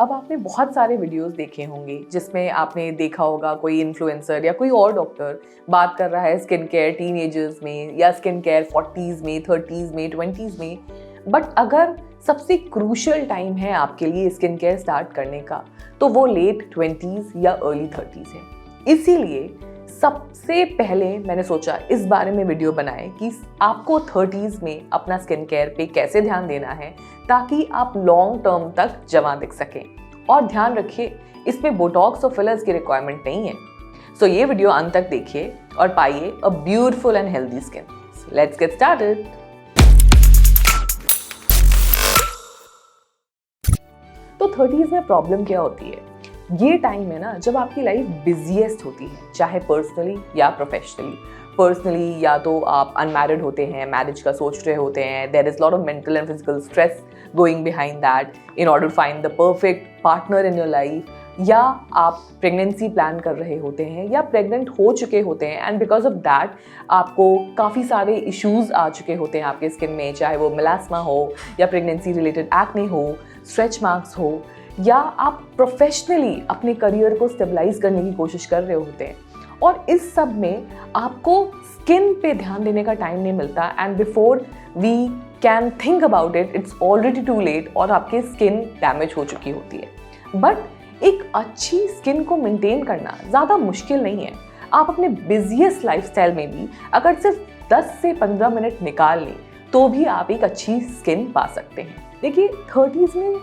अब आपने बहुत सारे वीडियोस देखे होंगे जिसमें आपने देखा होगा कोई इन्फ्लुएंसर या कोई और डॉक्टर बात कर रहा है स्किन केयर टीनेजर्स में या स्किन केयर 40s में, 30s में, 20s में। बट अगर सबसे क्रूशियल टाइम है आपके लिए स्किन केयर स्टार्ट करने का तो वो लेट 20s या अर्ली 30s है। इसीलिए सबसे पहले मैंने सोचा इस बारे में वीडियो बनाए कि आपको 30s में अपना स्किन केयर पे कैसे ध्यान देना है ताकि आप लॉन्ग टर्म तक जवान दिख सकें। और ध्यान रखिए, इसमें बोटॉक्स और फिलर्स की रिक्वायरमेंट नहीं है। सो ये वीडियो अंत तक देखिए और पाइए a beautiful and healthy skin. Let's get started. तो 30s में प्रॉब्लम क्या होती है? ये टाइम है ना जब आपकी लाइफ बिजिएस्ट होती है, चाहे पर्सनली या प्रोफेशनली। पर्सनली या तो आप अनमैरिड होते हैं, मैरिज का सोच रहे होते हैं, there is lot of mental and physical stress going behind that in order to find the perfect partner in your life, या आप प्रेगनेंसी प्लान कर रहे होते हैं या प्रेग्नेंट हो चुके होते हैं एंड बिकॉज ऑफ दैट आपको काफ़ी सारे इश्यूज आ चुके होते हैं आपके स्किन में, चाहे वो मेलास्मा हो या प्रेगनेंसी रिलेटेड एक्ने हो, स्ट्रेच मार्क्स हो, या आप प्रोफेशनली अपने करियर को स्टेबलाइज करने की कोशिश कर रहे होते हैं। और इस सब में आपको स्किन पे ध्यान देने का टाइम नहीं मिलता and before we can think about it it's already too late और आपकी स्किन डैमेज हो चुकी होती है। बट एक अच्छी स्किन को मेंटेन करना ज़्यादा मुश्किल नहीं है। आप अपने बिजिएस्ट लाइफस्टाइल में भी अगर सिर्फ 10 से 15 मिनट निकाल लें तो भी आप एक अच्छी स्किन पा सकते हैं। देखिए 30s में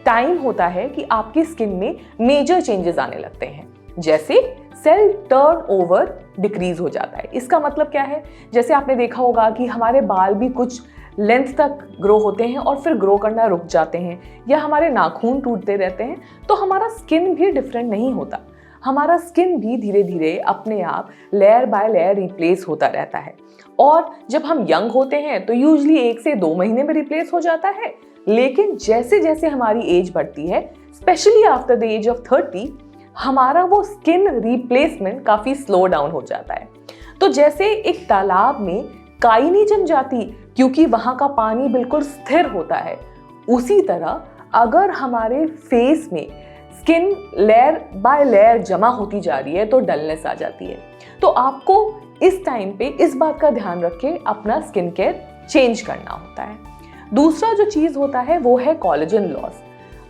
टाइम होता है कि आपकी स्किन में मेजर चेंजेस आने लगते हैं, जैसे सेल टर्नओवर डिक्रीज हो जाता है। इसका मतलब क्या है? जैसे आपने देखा होगा कि हमारे बाल भी कुछ लेंथ तक ग्रो होते हैं और फिर ग्रो करना रुक जाते हैं, या हमारे नाखून टूटते रहते हैं, तो हमारा स्किन भी डिफरेंट नहीं होता। हमारा स्किन भी धीरे धीरे अपने आप लेयर बाय लेयर रिप्लेस होता रहता है। और जब हम यंग होते हैं तो यूजुअली 1 से 2 महीने में रिप्लेस हो जाता है, लेकिन जैसे जैसे हमारी एज बढ़ती है, specially after the age of 30, हमारा वो स्किन रिप्लेसमेंट काफी स्लो डाउन हो जाता है। तो जैसे एक तालाब में काई नहीं जम जाती क्योंकि वहां का पानी बिल्कुल स्थिर होता है, उसी तरह अगर हमारे फेस में स्किन लेयर बाय लेयर जमा होती जा रही है तो डलनेस आ जाती है। तो आपको इस टाइम पे इस बात का ध्यान रख के अपना स्किन केयर चेंज करना होता है। दूसरा जो चीज होता है वो है कोलेजन लॉस।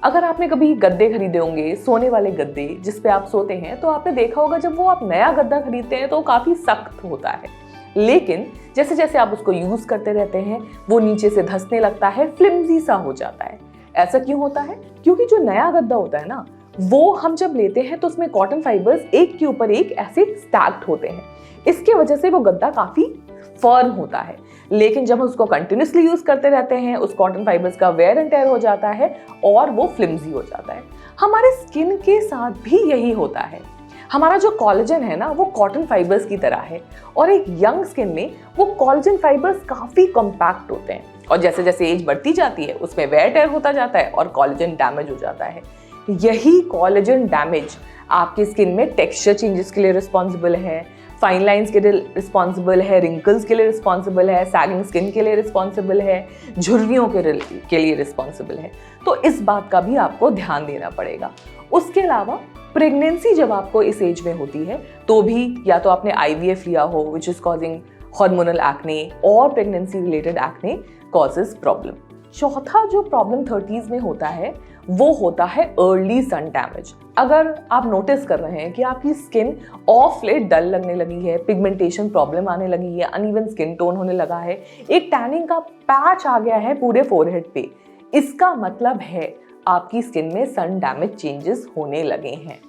अगर आपने कभी गद्दे खरीदे होंगे, सोने वाले गद्दे जिस पे आप सोते हैं, तो आपने देखा होगा जब वो आप नया गद्दा खरीदते हैं तो काफी सख्त होता है, लेकिन जैसे जैसे आप उसको यूज करते रहते हैं वो नीचे से धंसने लगता है, फ्लिम्जी सा हो जाता है। ऐसा क्यों होता है? क्योंकि जो नया गद्दा होता है ना, वो हम जब लेते हैं तो उसमें कॉटन फाइबर्स एक के ऊपर एक ऐसे स्टैक्ड होते हैं। इसकी वजह से वो गद्दा काफी फर्म होता है, लेकिन जब हम उसको कंटिन्यूसली यूज करते रहते हैं उस कॉटन फाइबर्स का वेयर एंड टेयर हो जाता है और वो फ्लिम्जी हो जाता है। हमारे स्किन के साथ भी यही होता है। हमारा जो कोलेजन है ना, वो कॉटन फाइबर्स की तरह है और एक यंग स्किन में वो कोलेजन फाइबर्स काफी कॉम्पैक्ट होते हैं, और जैसे जैसे एज बढ़ती जाती है उसमें वेयर टेयर होता जाता है और कोलेजन डैमेज हो जाता है। यही कोलेजन डैमेज आपकी स्किन में टेक्सचर चेंजेस के लिए रिस्पॉन्सिबल है, फाइन लाइंस के लिए रिस्पॉन्सिबल है, रिंकल्स के लिए रिस्पॉन्सिबल है, सैगिंग स्किन के लिए रिस्पॉन्सिबल है, झुर्रियों के लिए रिस्पॉन्सिबल है। तो इस बात का भी आपको ध्यान देना पड़ेगा। उसके अलावा प्रेगनेंसी जब आपको इस एज में होती है तो भी या तो आपने IVF लिया हो which is causing hormonal acne, और pregnancy related acne causes problem. चौथा जो प्रॉब्लम 30s में होता है वो होता है अर्ली सन डैमेज। अगर आप नोटिस कर रहे हैं कि आपकी स्किन ऑफ लेट डल लगने लगी है, पिगमेंटेशन प्रॉब्लम आने लगी है, अनइवन स्किन टोन होने लगा है, एक टैनिंग का पैच आ गया है पूरे फोरहेड पे, इसका मतलब है आपकी स्किन में सन डैमेज चेंजेस होने लगे हैं।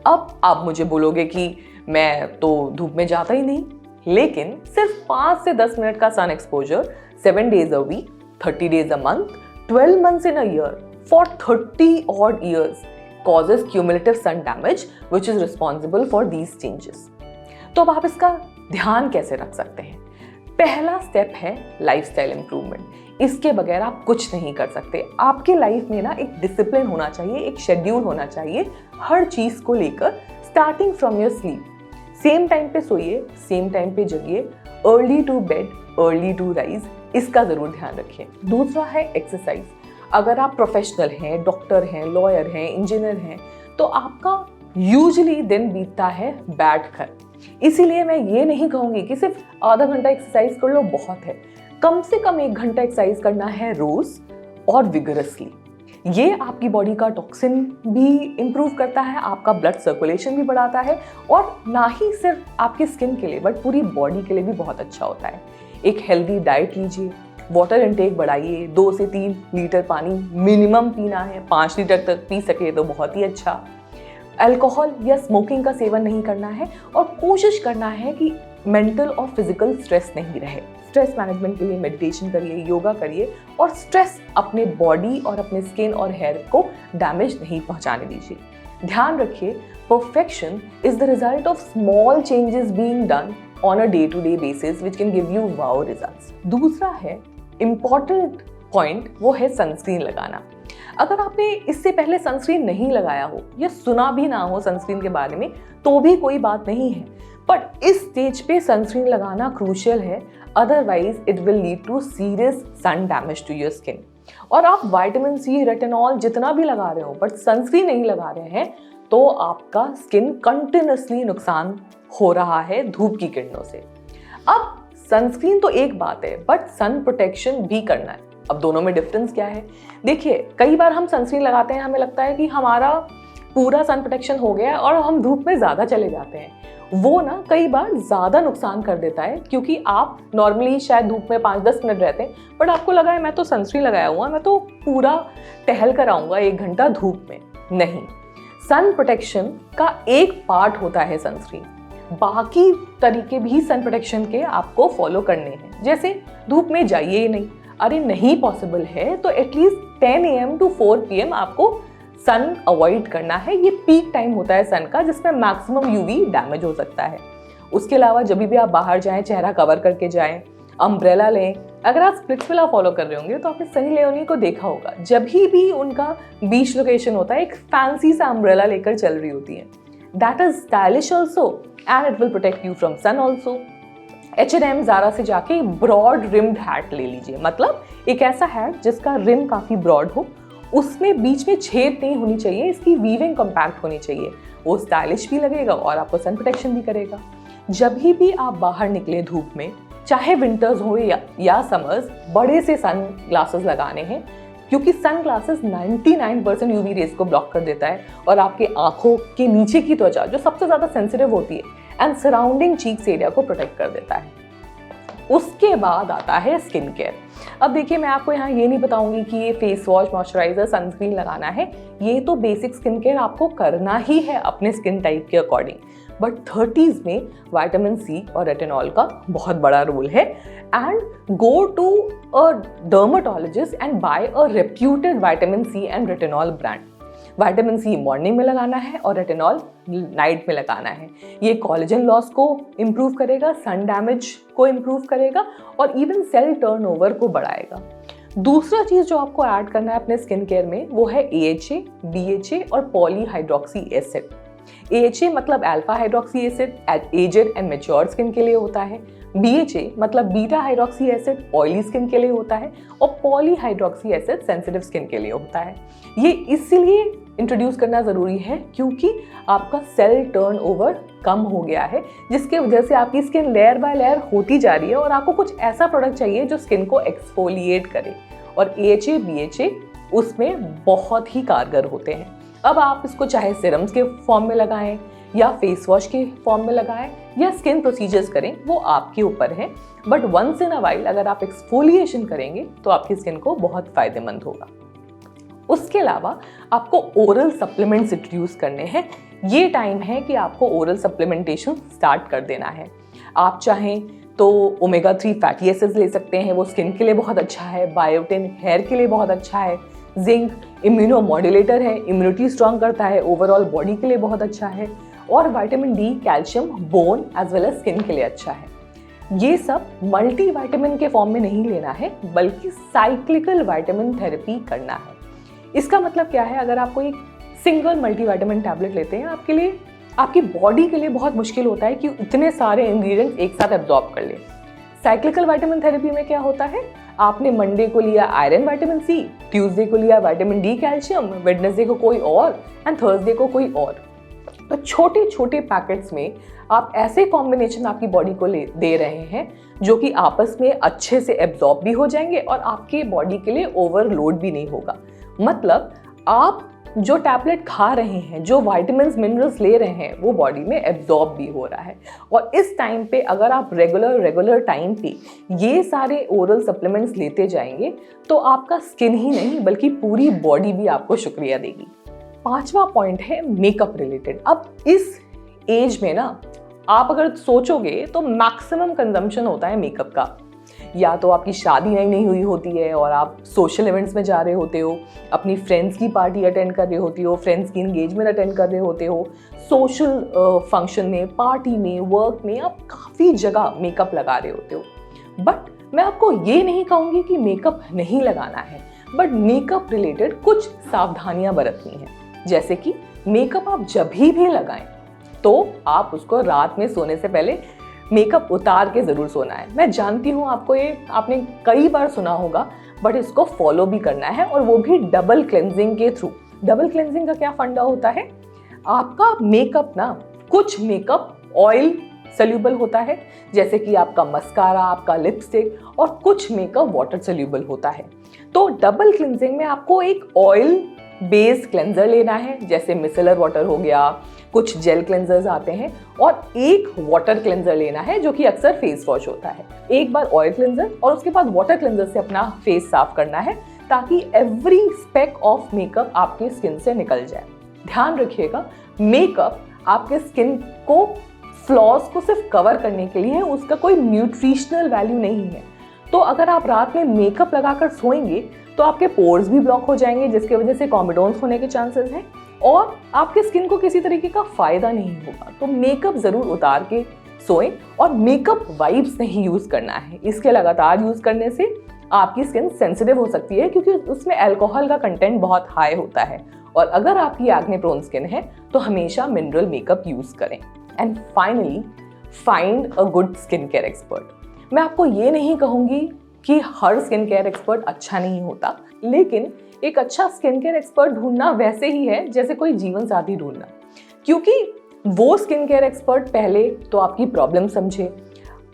अब आप मुझे बोलोगे कि मैं तो धूप में जाता ही नहीं, लेकिन सिर्फ 5 से 10 मिनट का sun exposure 7 days a week, 30 days a month, 12 months in a year for 30 odd years causes cumulative sun damage which is responsible for these changes. तो अब आप इसका ध्यान कैसे रख सकते हैं? पहला स्टेप है लाइफस्टाइल इंप्रूवमेंट। इसके बगैर आप कुछ नहीं कर सकते। आपके लाइफ में ना एक डिसिप्लिन होना चाहिए, एक शेड्यूल होना चाहिए हर चीज को लेकर, starting from your sleep. Same time पे सोइए, सेम टाइम पे जगिए, early to bed early to rise, इसका जरूर ध्यान रखिए। दूसरा है एक्सरसाइज। अगर आप प्रोफेशनल हैं, डॉक्टर हैं, लॉयर हैं, इंजीनियर हैं, तो आपका यूजुअली दिन बीतता है बैठकर। इसीलिए मैं ये नहीं कहूँगी कि सिर्फ आधा घंटा एक्सरसाइज कर लो बहुत है, कम से कम 1 घंटा एक्सरसाइज करना है रोज और विगरसली। ये आपकी बॉडी का टॉक्सिन भी इम्प्रूव करता है, आपका ब्लड सर्कुलेशन भी बढ़ाता है, और ना ही सिर्फ आपकी स्किन के लिए बट पूरी बॉडी के लिए भी बहुत अच्छा होता है। एक हेल्दी डाइट लीजिए, वाटर इनटेक बढ़ाइए, 2 से 3 लीटर पानी मिनिमम पीना है, 5 लीटर तक पी सके तो बहुत ही अच्छा। अल्कोहल या स्मोकिंग का सेवन नहीं करना है, और कोशिश करना है कि मेंटल और फिजिकल स्ट्रेस नहीं रहे। स्ट्रेस मैनेजमेंट के लिए मेडिटेशन करिए, योगा करिए, और स्ट्रेस अपने बॉडी और अपने स्किन और हेयर को डैमेज नहीं पहुंचाने दीजिए। ध्यान रखिए, perfection is the result of small changes being done on a day to day basis which can give you wow results. दूसरा है इंपॉर्टेंट पॉइंट, वो है सनस्क्रीन लगाना। अगर आपने इससे पहले सनस्क्रीन नहीं लगाया हो या सुना भी ना हो सनस्क्रीन के बारे में तो भी कोई बात नहीं है, बट इस स्टेज पे सनस्क्रीन लगाना क्रूशियल है, otherwise it will lead to serious sun damage to your skin. और आप विटामिन सी, रेटिनॉल जितना भी लगा रहे हो बट सनस्क्रीन नहीं लगा रहे हैं तो आपका स्किन कंटिन्यूसली नुकसान हो रहा है धूप की किरणों से। अब सनस्क्रीन तो एक बात है, बट सन प्रोटेक्शन भी करना है। अब दोनों में डिफरेंस क्या है? देखिए, कई बार हम सनस्क्रीन लगाते हैं, हमें लगता है कि हमारा पूरा सन प्रोटेक्शन हो गया है और हम धूप में ज़्यादा चले जाते हैं। वो ना कई बार ज़्यादा नुकसान कर देता है, क्योंकि आप नॉर्मली शायद धूप में 5-10 मिनट रहते हैं, बट आपको लगा है मैं तो सनस्क्रीन लगाया हुआ, मैं तो पूरा टहल कर आऊँगा 1 घंटा धूप में। नहीं, सन प्रोटेक्शन का एक पार्ट होता है सनस्क्रीन, बाकी तरीके भी सन प्रोटेक्शन के आपको फॉलो करने हैं। जैसे धूप में जाइए ही नहीं, अरे नहीं पॉसिबल है तो एटलीस्ट 10 AM to 4 PM आपको सन अवॉइड करना है। ये पीक टाइम होता है सन का, जिसमें मैक्सिमम यूवी डैमेज हो सकता है। उसके अलावा जब भी आप बाहर जाएं, चेहरा कवर करके जाएं, अम्ब्रेला लें। अगर आप स्प्लिट्सविला फॉलो कर रहे होंगे तो आपने सनी लियोनी को देखा होगा, जब भी उनका बीच लोकेशन होता है एक फैंसी सा अम्ब्रेला लेकर चल रही होती है। That is stylish also and it will protect you from sun also. H&M Zara से जाके ब्रॉड रिम्ड हैट ले लीजिए, मतलब एक ऐसा हैट जिसका रिम काफ़ी ब्रॉड हो, उसमें बीच में छेद नहीं होनी चाहिए, इसकी वीविंग कॉम्पैक्ट होनी चाहिए। वो स्टाइलिश भी लगेगा और आपको सन प्रोटेक्शन भी करेगा। जब भी आप बाहर निकले धूप में, चाहे विंटर्स हो या समर्स, बड़े से सन ग्लासेस लगाने हैं, क्योंकि सन ग्लासेस 99% यूवी रेज को ब्लॉक कर देता है और आपके आंखों के नीचे की त्वचा जो सबसे ज़्यादा सेंसिटिव होती है एंड सराउंडिंग चीक्स एरिया को प्रोटेक्ट कर देता है। उसके बाद आता है स्किन केयर। अब देखिए, मैं आपको यहाँ ये नहीं बताऊंगी कि ये फेस वॉश, मॉइस्चराइजर, सनस्क्रीन लगाना है, ये तो बेसिक स्किन केयर आपको करना ही है अपने स्किन टाइप के अकॉर्डिंग। बट 30s में विटामिन सी और रेटिनॉल का बहुत बड़ा रोल है, and go to a dermatologist and buy a reputed vitamin C and retinol brand. Vitamin C morning में लगाना है और रेटिनॉल नाइट में लगाना है। ये कोलेजन लॉस को इम्प्रूव करेगा, सन डैमेज को इम्प्रूव करेगा और इवन सेल टर्नओवर को बढ़ाएगा। दूसरा चीज़ जो आपको ऐड करना है अपने स्किन केयर में वो है AHA, BHA और पॉलीहाइड्रोक्सी एसिड। AHA मतलब alpha hydroxy acid, aged and mature skin के लिए होता है। BHA मतलब beta hydroxy acid, oily skin के लिए होता है। और पॉलीहाइड्रोक्सी एसिड सेंसिटिव स्किन के लिए होता है। ये इसीलिए इंट्रोड्यूस करना ज़रूरी है क्योंकि आपका सेल टर्नओवर कम हो गया है, जिसके वजह से आपकी स्किन लेयर बाय लेयर होती जा रही है और आपको कुछ ऐसा प्रोडक्ट चाहिए जो स्किन को एक्सफोलिएट करे, और AHA, BHA उसमें बहुत ही कारगर होते हैं। अब आप इसको चाहे सिरम्स के फॉर्म में लगाएं या फेस वॉश के फॉर्म में लगाएं या स्किन प्रोसीजर्स करें, वो आपके ऊपर है। But once in a while अगर आप एक्सफोलिएशन करेंगे तो आपकी स्किन को बहुत फायदेमंद होगा। उसके अलावा आपको ओरल सप्लीमेंट्स इंट्रोड्यूस करने हैं। ये टाइम है कि आपको ओरल सप्लीमेंटेशन स्टार्ट कर देना है। आप चाहें तो ओमेगा 3 फैटी एसिड्स ले सकते हैं, वो स्किन के लिए बहुत अच्छा है। बायोटिन हेयर के लिए बहुत अच्छा है। जिंक इम्यूनो मॉड्यूलेटर है, इम्यूनिटी स्ट्रॉन्ग करता है, ओवरऑल बॉडी के लिए बहुत अच्छा है। और vitamin D, calcium bone as well as skin के लिए अच्छा है। ये सब मल्टी विटामिन के फॉर्म में नहीं लेना है, बल्कि साइक्लिकल विटामिन थेरेपी करना है। इसका मतलब क्या है? अगर आप कोई सिंगल मल्टीविटामिन टैबलेट लेते हैं, आपके लिए, आपकी बॉडी के लिए बहुत मुश्किल होता है कि इतने सारे इंग्रेडिएंट्स एक साथ एब्जॉर्ब कर ले। साइक्लिकल विटामिन थेरेपी में क्या होता है? आपने मंडे को लिया आयरन विटामिन सी, ट्यूसडे को लिया विटामिन डी कैल्शियम, वेडनेसडे को कोई और एंड थर्सडे को कोई और। तो छोटे छोटे पैकेट्स में आप ऐसे कॉम्बिनेशन आपकी बॉडी को दे रहे हैं जो कि आपस में अच्छे से एब्जॉर्ब भी हो जाएंगे और आपके बॉडी के लिए ओवरलोड भी नहीं होगा। मतलब आप जो टैबलेट खा रहे हैं, जो विटामिन्स मिनरल्स ले रहे हैं, वो बॉडी में एब्जॉर्ब भी हो रहा है। और इस टाइम पे अगर आप रेगुलर टाइम पे ये सारे ओरल सप्लीमेंट्स लेते जाएंगे तो आपका स्किन ही नहीं बल्कि पूरी बॉडी भी आपको शुक्रिया देगी। 5वां पॉइंट है मेकअप रिलेटेड। अब इस एज में ना आप अगर सोचोगे तो मैक्सिमम कंजम्पशन होता है मेकअप का। या तो आपकी शादी नहीं हुई होती है और आप सोशल इवेंट्स में जा रहे होते हो, अपनी फ्रेंड्स की पार्टी अटेंड कर रहे होती हो, फ्रेंड्स की इंगेजमेंट अटेंड कर रहे होते हो, सोशल फंक्शन में, पार्टी में, वर्क में आप काफ़ी जगह मेकअप लगा रहे होते हो। बट मैं आपको ये नहीं कहूँगी कि मेकअप नहीं लगाना है, बट मेकअप रिलेटेड कुछ सावधानियाँ बरतनी है। जैसे कि मेकअप आप जब भी लगाएं तो आप उसको रात में सोने से पहले मेकअप उतार के ज़रूर सोना है। मैं जानती हूँ आपको ये आपने कई बार सुना होगा, बट इसको फॉलो भी करना है और वो भी डबल क्लेंजिंग के थ्रू। डबल क्लेंजिंग का क्या फंडा होता है? आपका मेकअप ना, कुछ मेकअप ऑयल सोल्यूबल होता है जैसे कि आपका मस्कारा, आपका लिपस्टिक, और कुछ मेकअप वाटर सोल्यूबल होता है। तो डबल क्लेंजिंग में आपको एक ऑयल बेस्ड क्लेंजर लेना है जैसे मिसेलर वाटर हो गया, कुछ जेल क्लेंजर्स आते हैं, और एक वाटर क्लेंजर लेना है जो कि अक्सर फेस वॉश होता है। एक बार ऑयल क्लेंजर और उसके बाद वाटर क्लेंजर से अपना फेस साफ करना है ताकि एवरी स्पेक ऑफ मेकअप आपकी स्किन से निकल जाए। ध्यान रखिएगा, मेकअप आपके स्किन को फ्लॉज को सिर्फ कवर करने के लिए है, उसका कोई न्यूट्रिशनल वैल्यू नहीं है। तो अगर आप रात में मेकअप लगाकर सोएंगे तो आपके पोर्स भी ब्लॉक हो जाएंगे जिसकी वजह से कॉम्बिडोन्स होने के चांसेस हैं और आपके स्किन को किसी तरीके का फायदा नहीं होगा। तो मेकअप जरूर उतार के सोएं और मेकअप वाइप्स नहीं यूज करना है। इसके लगातार यूज करने से आपकी स्किन सेंसिटिव हो सकती है क्योंकि उसमें अल्कोहल का कंटेंट बहुत हाई होता है। और अगर आपकी एक्ने प्रोन स्किन है तो हमेशा मिनरल मेकअप यूज करें। And finally, find a good skin care expert. मैं आपको ये नहीं कहूँगी कि हर स्किन केयर एक्सपर्ट अच्छा नहीं होता, लेकिन एक अच्छा स्किन केयर एक्सपर्ट ढूंढना वैसे ही है जैसे कोई जीवन साथी ढूंढना, क्योंकि वो स्किन केयर एक्सपर्ट पहले तो आपकी प्रॉब्लम समझे।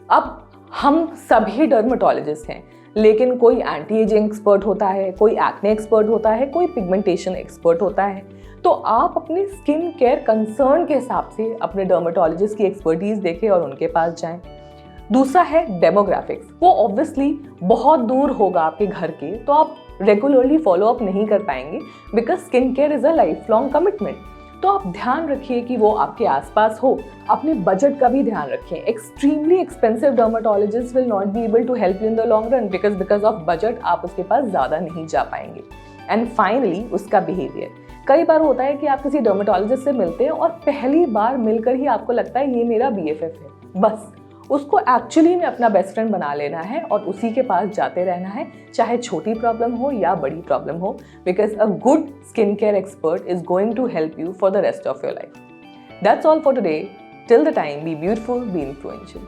अब हम सभी डर्मेटोलॉजिस्ट हैं, लेकिन कोई एंटी एजिंग एक्सपर्ट होता है, कोई एक्ने एक्सपर्ट होता है, कोई पिगमेंटेशन एक्सपर्ट होता है। तो आप अपने स्किन केयर कंसर्न के हिसाब से अपने डर्मेटोलॉजिस्ट की एक्सपर्टीज देखें और उनके पास जाएं। दूसरा है डेमोग्राफिक्स। वो ऑब्वियसली बहुत दूर होगा आपके घर के, तो आप रेगुलरली फॉलो अप नहीं कर पाएंगे because skin care is a life long commitment. तो आप ध्यान रखिए कि वो आपके आसपास हो। अपने बजट का भी ध्यान रखें। Extremely expensive dermatologist will not be able to help you in the long run because of budget आप उसके पास ज़्यादा नहीं जा पाएंगे। एंड फाइनली, उसका बिहेवियर। कई बार होता है कि आप किसी डर्मेटोलॉजिस्ट से मिलते हैं और पहली बार मिलकर ही आपको लगता है ये मेरा BFF है। बस उसको एक्चुअली में अपना बेस्ट फ्रेंड बना लेना है और उसी के पास जाते रहना है, चाहे छोटी प्रॉब्लम हो या बड़ी प्रॉब्लम हो, because a good skin care expert is going to help you for the rest of your life. That's all for today. Till the time, be beautiful, be influential.